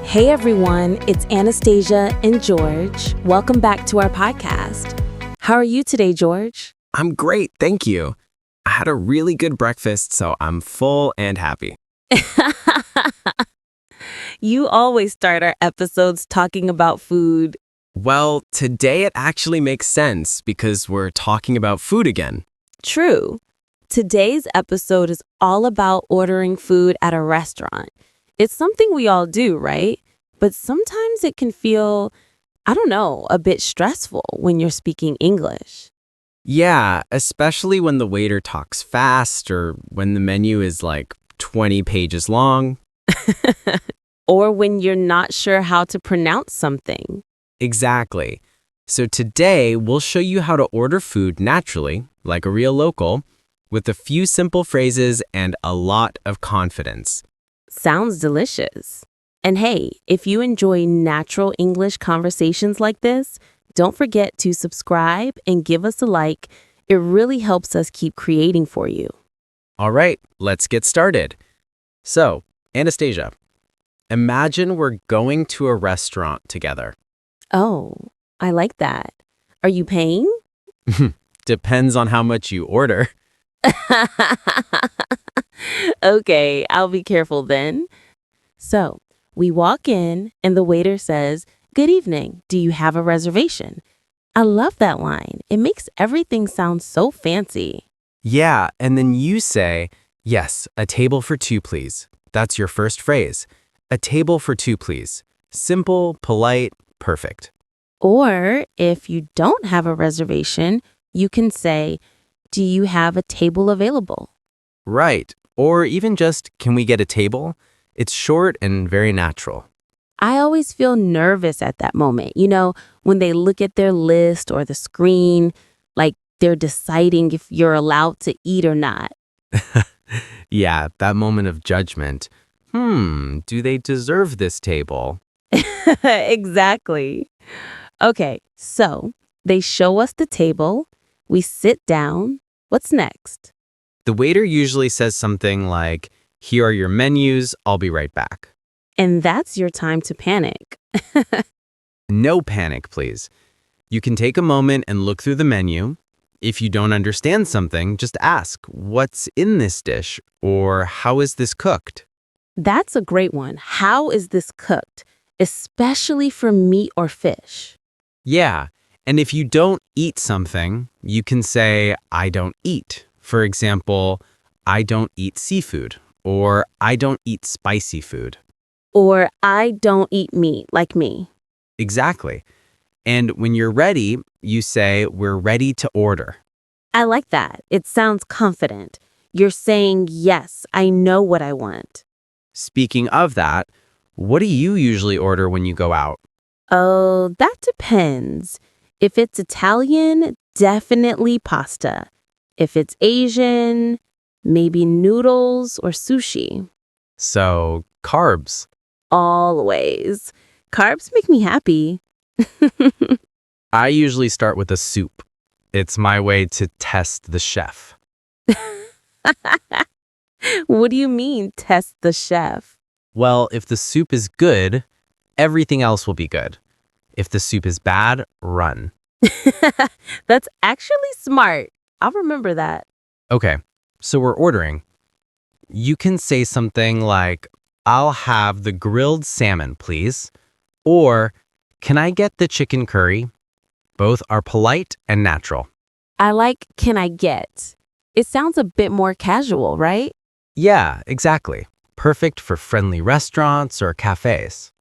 Hey everyone, it's Anastasia and George. Welcome back to our podcast. How are you today, George? I'm great, thank you. I had a really good breakfast, so I'm full and happy. You always start our episodes talking about food. Well, today it actually makes sense because we're talking about food again. True. Today's episode is all about ordering food at a restaurant. It's something we all do, right? But sometimes it can feel, a bit stressful when you're speaking English. Yeah, especially when the waiter talks fast or when the menu is like 20 pages long. Or when you're not sure how to pronounce something. Exactly. So today we'll show you how to order food naturally, like a real local, with a few simple phrases and a lot of confidence. Sounds delicious. And hey, if you enjoy natural English conversations like this, don't forget to subscribe and give us a like. It really helps us keep creating for you. All right, let's get started. So, Anastasia, imagine we're going to a restaurant together. Oh, I like that. Are you paying? Depends on how much you order. Okay, I'll be careful then. So, we walk in and the waiter says, "Good evening. Do you have a reservation?" I love that line. It makes everything sound so fancy. Yeah, and then you say, "Yes, a table for two, please." That's your first phrase. A table for two, please. Simple, polite, perfect. Or if you don't have a reservation, you can say, "Do you have a table available?" Right. Or even just, "Can we get a table?" It's short and very natural. I always feel nervous at that moment, when they look at their list or the screen, like they're deciding if you're allowed to eat or not. Yeah, that moment of judgment. Do they deserve this table? Exactly. Okay, so they show us the table. We sit down. What's next? The waiter usually says something like, "Here are your menus, I'll be right back." And that's your time to panic. No panic, please. You can take a moment and look through the menu. If you don't understand something, just ask, "What's in this dish?" or "How is this cooked?" That's a great one. How is this cooked? Especially for meat or fish. Yeah, and if you don't eat something, you can say, "I don't eat." For example, "I don't eat seafood," or "I don't eat spicy food." Or I don't eat meat like me. Exactly. And when you're ready, you say, "We're ready to order." I like that. It sounds confident. You're saying, yes, I know what I want. Speaking of that, what do you usually order when you go out? Oh, that depends. If it's Italian, definitely pasta. If it's Asian, maybe noodles or sushi. So, carbs. Always. Carbs make me happy. I usually start with a soup. It's my way to test the chef. What do you mean, test the chef? Well, if the soup is good, everything else will be good. If the soup is bad, run. That's actually smart. I'll remember that. Okay, so we're ordering. You can say something like, "I'll have the grilled salmon, please." Or, "Can I get the chicken curry?" Both are polite and natural. I like can I get. It sounds a bit more casual, right? Yeah, exactly. Perfect for friendly restaurants or cafes.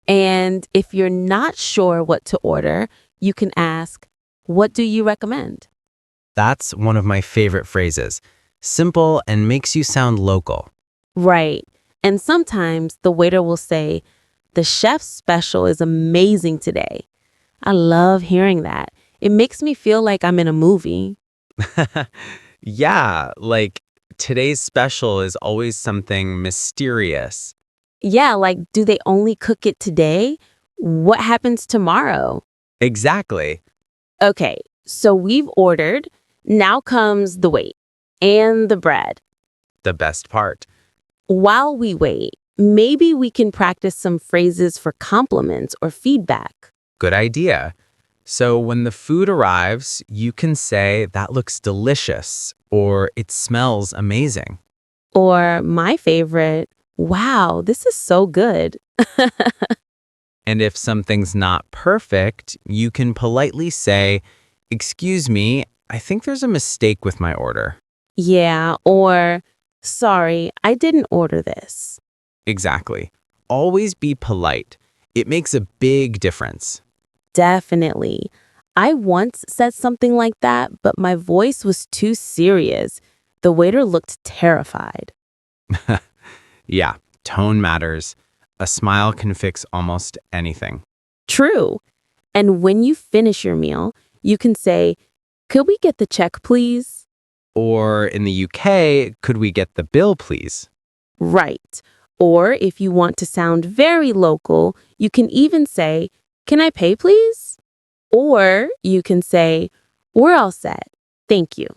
And if you're not sure what to order, you can ask, "What do you recommend?" That's one of my favorite phrases. Simple and makes you sound local. Right. And sometimes the waiter will say, "The chef's special is amazing today." I love hearing that. It makes me feel like I'm in a movie. Yeah, like today's special is always something mysterious. Yeah, like, do they only cook it today? What happens tomorrow? Exactly. Okay, so we've ordered. Now comes the wait and the bread. The best part. While we wait, Maybe we can practice some phrases for compliments or feedback. Good idea. So when the food arrives, you can say, that looks delicious, or it smells amazing. Or my favorite, wow, this is so good. And if something's not perfect, you can politely say, excuse me, I think there's a mistake with my order. Yeah, or sorry, I didn't order this. Exactly. Always be polite. It makes a big difference. Definitely. I once said something like that, but my voice was too serious. The waiter looked terrified. Yeah, tone matters. A smile can fix almost anything. True. And when you finish your meal, you can say, could we get the check, please? Or in the UK, could we get the bill, please? Right. Or if you want to sound very local, you can even say, can I pay, please? Or you can say, we're all set. Thank you.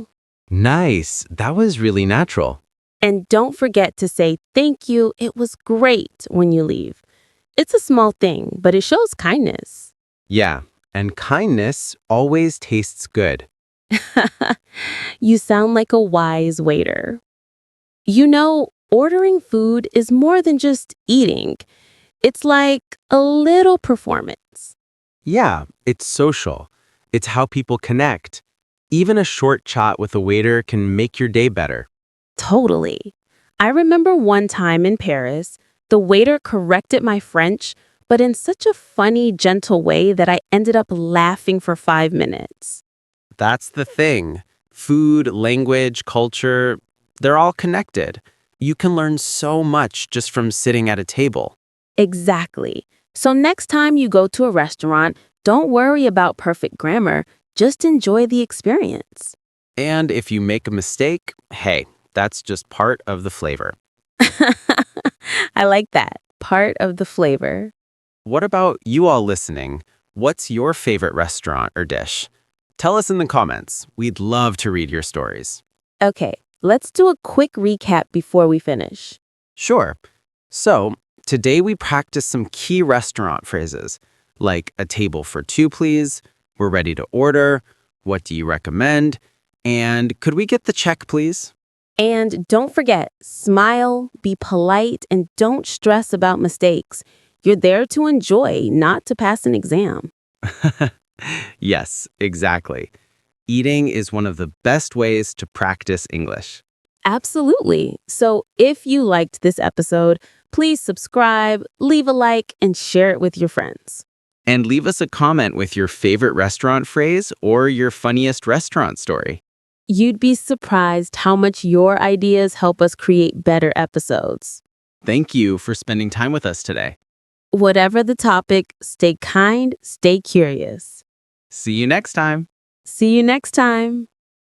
Nice. That was really natural. And don't forget to say thank you. It was great when you leave. It's a small thing, but it shows kindness. Yeah, and kindness always tastes good. You sound like a wise waiter. You know, ordering food is more than just eating. It's like a little performance. Yeah, it's social. It's how people connect. Even a short chat with a waiter can make your day better. Totally. I remember one time in Paris, the waiter corrected my French, but in such a funny, gentle way that I ended up laughing for 5 minutes. That's the thing. Food, language, culture, they're all connected. You can learn so much just from sitting at a table. Exactly. So next time you go to a restaurant, don't worry about perfect grammar. Just enjoy the experience. And if you make a mistake, hey, that's just part of the flavor. I like that. Part of the flavor. What about you all listening? What's your favorite restaurant or dish? Tell us in the comments. We'd love to read your stories. Okay, let's do a quick recap before we finish. Sure. So, today we practiced some key restaurant phrases, like a table for two, please, we're ready to order, what do you recommend, and could we get the check, please? And don't forget, smile, be polite, and don't stress about mistakes. You're there to enjoy, not to pass an exam. Yes, exactly. Eating is one of the best ways to practice English. Absolutely. So if you liked this episode, please subscribe, leave a like, and share it with your friends. And leave us a comment with your favorite restaurant phrase or your funniest restaurant story. You'd be surprised how much your ideas help us create better episodes. Thank you for spending time with us today. Whatever the topic, stay kind, stay curious. See you next time. See you next time.